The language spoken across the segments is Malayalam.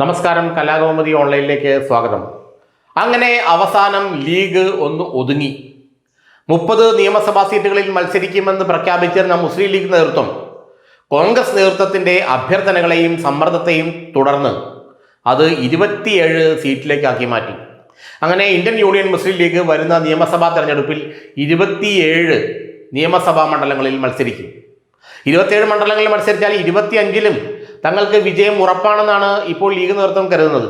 നമസ്കാരം, കലാകൗമുദി ഓൺലൈനിലേക്ക് സ്വാഗതം. അങ്ങനെ അവസാനം ലീഗ് ഒന്ന് ഒതുങ്ങി. 30 നിയമസഭാ സീറ്റുകളിൽ മത്സരിക്കുമെന്ന് പ്രഖ്യാപിച്ചിരുന്ന മുസ്ലിം ലീഗ് നേതൃത്വം കോൺഗ്രസ് നേതൃത്വത്തിന്റെ അഭ്യർത്ഥനകളെയും സമ്മർദ്ദത്തെയും തുടർന്ന് അത് 27 സീറ്റിലേക്കാക്കി മാറ്റി. അങ്ങനെ ഇന്ത്യൻ യൂണിയൻ മുസ്ലിം ലീഗ് വരുന്ന നിയമസഭാ തെരഞ്ഞെടുപ്പിൽ 27 നിയമസഭാ മണ്ഡലങ്ങളിൽ മത്സരിക്കും. 27 മണ്ഡലങ്ങളിൽ മത്സരിച്ചാൽ 25-ലും തങ്ങൾക്ക് വിജയം ഉറപ്പാണെന്നാണ് ഇപ്പോൾ ലീഗ് നേതൃത്വം കരുതുന്നത്.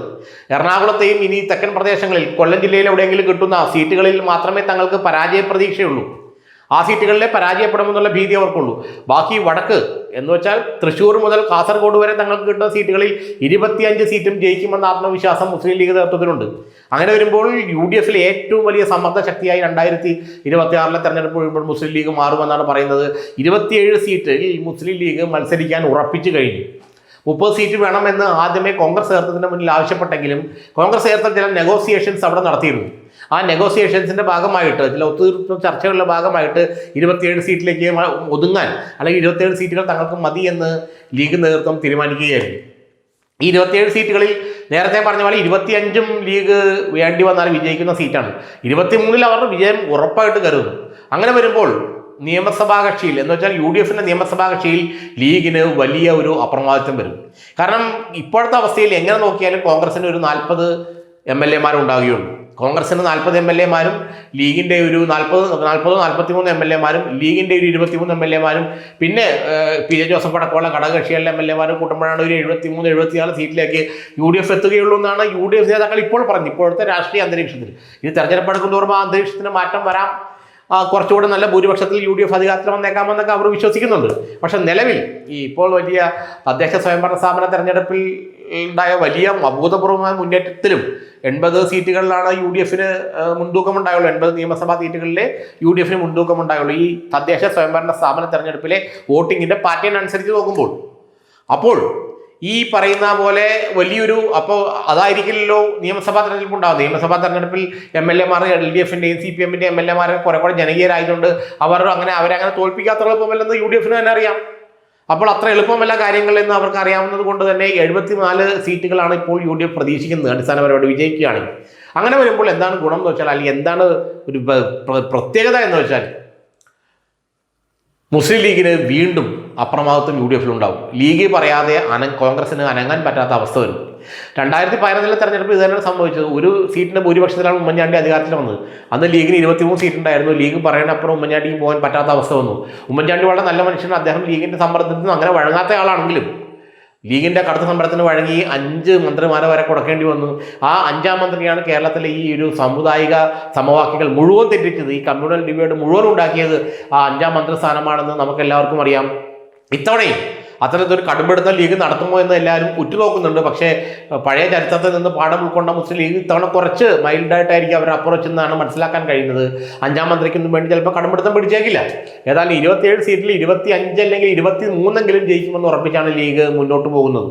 എറണാകുളത്തെയും ഇനി തെക്കൻ പ്രദേശങ്ങളിൽ കൊല്ലം ജില്ലയിൽ എവിടെയെങ്കിലും കിട്ടുന്ന സീറ്റുകളിൽ മാത്രമേ തങ്ങൾക്ക് പരാജയ പ്രതീക്ഷയുള്ളൂ. ആ സീറ്റുകളിലെ പരാജയപ്പെടുമെന്നുള്ള ഭീതി അവർക്കുള്ളൂ. ബാക്കി വടക്ക് എന്ന് വെച്ചാൽ തൃശ്ശൂർ മുതൽ കാസർഗോഡ് വരെ തങ്ങൾക്ക് കിട്ടുന്ന സീറ്റുകളിൽ 25 സീറ്റും ജയിക്കുമെന്ന ആത്മവിശ്വാസം മുസ്ലിം ലീഗ് നേതൃത്വത്തിനുണ്ട്. അങ്ങനെ വരുമ്പോൾ UDF ഏറ്റവും വലിയ സമ്മർദ്ദ ശക്തിയായി 2026 തെരഞ്ഞെടുപ്പ് കഴിയുമ്പോൾ മുസ്ലിം ലീഗ് മാറുമെന്നാണ് പറയുന്നത്. 27 സീറ്റിൽ മുസ്ലിം ലീഗ് മത്സരിക്കാൻ ഉറപ്പിച്ചു കഴിഞ്ഞു. 30 സീറ്റ് വേണമെന്ന് ആദ്യമേ കോൺഗ്രസ് നേതൃത്വത്തിന് മുന്നിൽ ആവശ്യപ്പെട്ടെങ്കിലും കോൺഗ്രസ് നേതൃത്വം ചില നെഗോസിയേഷൻസ് അവിടെ നടത്തിയിരുന്നു. ആ നെഗോസിയേഷൻസിന്റെ ഭാഗമായിട്ട് ചില ഒത്തുതീർപ്പ് ചർച്ചകളുടെ ഭാഗമായിട്ട് 27 സീറ്റിലേക്ക് ഒതുങ്ങാൻ അല്ലെങ്കിൽ 27 സീറ്റുകൾ തങ്ങൾക്ക് മതി എന്ന് ലീഗ് നേതൃത്വം തീരുമാനിക്കുകയായിരുന്നു. ഈ 27 സീറ്റുകളിൽ നേരത്തെ പറഞ്ഞ പോലെ 25ഉം ലീഗ് വേണ്ടി വന്നാൽ വിജയിക്കുന്ന സീറ്റാണ്. 23-ൽ അവരുടെ വിജയം ഉറപ്പായിട്ട് കരുതുന്നു. അങ്ങനെ വരുമ്പോൾ നിയമസഭാ കക്ഷിയിൽ എന്ന് വെച്ചാൽ UDFന്റെ നിയമസഭാ കക്ഷിയിൽ ലീഗിന് വലിയ ഒരു അപ്രമാദിത്വം വരും. കാരണം ഇപ്പോഴത്തെ അവസ്ഥയിൽ എങ്ങനെ നോക്കിയാലും കോൺഗ്രസിന് ഒരു 40 MLA ഉണ്ടാവുകയുള്ളൂ. കോൺഗ്രസിന് 40 MLA ലീഗിൻ്റെ ഒരു 43 MLA ലീഗിൻ്റെ ഒരു 23 MLA പിന്നെ PJ ജോസഫ് അടക്കമുള്ള ഘടകകക്ഷികളിലെ MLA കൂട്ടുമ്പോഴാണ് ഒരു 73-74 സീറ്റിലേക്ക് UDF എത്തുകയുള്ളൂ എന്നാണ് UDF നേതാക്കൾ ഇപ്പോൾ പറഞ്ഞു. ഇപ്പോഴത്തെ രാഷ്ട്രീയ അന്തരീക്ഷത്തിൽ ഇത് തെരഞ്ഞെടുപ്പ് എടുക്കുന്നതോറും ആ അന്തരീക്ഷത്തിന് മാറ്റം വരാം. കുറച്ചുകൂടെ നല്ല ഭൂരിപക്ഷത്തിൽ UDF അധികാരത്തിൽ വന്നേക്കാമെന്നൊക്കെ അവർ വിശ്വസിക്കുന്നുണ്ട്. പക്ഷെ നിലവിൽ ഇപ്പോൾ വലിയ തദ്ദേശ സ്വയംഭരണ സ്ഥാപന തെരഞ്ഞെടുപ്പിൽ ഉണ്ടായ വലിയ അഭൂതപൂർവമായ മുന്നേറ്റത്തിലും 80 സീറ്റുകളിലാണ് UDFന് മുൻതൂക്കമുണ്ടായുള്ളൂ. 80 നിയമസഭാ സീറ്റുകളിലെ UDFന് മുൻതൂക്കമുണ്ടായുള്ളൂ. ഈ തദ്ദേശ സ്വയംഭരണ സ്ഥാപന തെരഞ്ഞെടുപ്പിലെ വോട്ടിങ്ങിന്റെ പാറ്റേൺ അനുസരിച്ച് നോക്കുമ്പോൾ അപ്പോൾ ഈ പറയുന്ന പോലെ വലിയൊരു അതായിരിക്കില്ലല്ലോ നിയമസഭാ തെരഞ്ഞെടുപ്പ് ഉണ്ടാകും. നിയമസഭാ തെരഞ്ഞെടുപ്പിൽ MLA LDFന്റെയും CPMന്റെയും MLA കുറെ കൂടെ ജനകീയരായതുകൊണ്ട് അവരങ്ങനെ തോൽപ്പിക്കാത്ത എളുപ്പമല്ലെന്ന് UDFന് തന്നെ അറിയാം. അപ്പോൾ അത്ര എളുപ്പമല്ല കാര്യങ്ങളെന്ന് അവർക്ക് അറിയാവുന്നത് കൊണ്ട് തന്നെ 74 സീറ്റുകളാണ് ഇപ്പോൾ UDF പ്രതീക്ഷിക്കുന്നത് അടിസ്ഥാനപരമായിട്ട് വിജയിക്കുകയാണെങ്കിൽ. അങ്ങനെ വരുമ്പോൾ എന്താണ് ഗുണം എന്ന് വെച്ചാൽ, അല്ലെങ്കിൽ എന്താണ് ഒരു പ്രത്യേകത എന്ന് വെച്ചാൽ, മുസ്ലിം ലീഗിന് വീണ്ടും അപ്രമാദിത്വം UDFിലുണ്ടാവും. ലീഗ് പറയാതെ കോൺഗ്രസിന് അനങ്ങാൻ പറ്റാത്ത അവസ്ഥ വരും. 2011 തെരഞ്ഞെടുപ്പ് ഇത് തന്നെയാണ് സംഭവിച്ചത്. ഒരു സീറ്റിന്റെ ഭൂരിപക്ഷത്തിലാണ് ഉമ്മൻചാണ്ടി അധികാരത്തിൽ വന്നത്. അന്ന് ലീഗിന് 23 സീറ്റ് ഉണ്ടായിരുന്നു. ലീഗ് പറയുന്നപ്പുറം ഉമ്മൻചാണ്ടിക്ക് പോകാൻ പറ്റാത്ത അവസ്ഥ വന്നു. ഉമ്മൻചാണ്ടി വളരെ നല്ല മനുഷ്യനാണ്. അദ്ദേഹം ലീഗിന്റെ സമ്മർദ്ദത്തിൽ നിന്ന് അങ്ങനെ വഴങ്ങാത്ത ആളാണെങ്കിലും ലീഗിന്റെ കടുത്ത സമ്മർദ്ദത്തിന് വഴങ്ങി 5 മന്ത്രിമാരെ വരെ കൊടുക്കേണ്ടി വന്നു. ആ 5ാം മന്ത്രിയാണ് കേരളത്തിലെ ഈ ഒരു സാമുദായിക സമവാക്യങ്ങൾ മുഴുവൻ തെറ്റിച്ചത്. ഈ കമ്മ്യൂണൽ ഡിവൈഡ് മുഴുവൻ ഉണ്ടാക്കിയത് ആ 5ാം മന്ത്രിസ്ഥാനമാണെന്ന് നമുക്ക് എല്ലാവർക്കും അറിയാം. ഇത്തവണയും അത്തരത്തിലൊരു കടുംപിടുത്തം ലീഗ് നടത്തുമോ എന്ന് എല്ലാവരും ഉറ്റുനോക്കുന്നുണ്ട്. പക്ഷേ പഴയ ചരിത്രത്തിൽ നിന്ന് പാഠം ഉൾക്കൊണ്ട മുസ്ലിം ലീഗ് ഇത്തവണ കുറച്ച് മൈൽഡായിട്ടായിരിക്കും അവർ അപ്രോച്ച് എന്നാണ് മനസ്സിലാക്കാൻ കഴിയുന്നത്. 5ാം മന്ത്രിക്കൊന്നും വേണ്ടി ചിലപ്പോൾ കടുംപിടുത്തം പിടിച്ചേക്കില്ല. ഏതായാലും 27 സീറ്റിൽ 25 അല്ലെങ്കിൽ 23 ജയിക്കുമെന്ന് ഉറപ്പിച്ചാണ് ലീഗ് മുന്നോട്ട് പോകുന്നത്.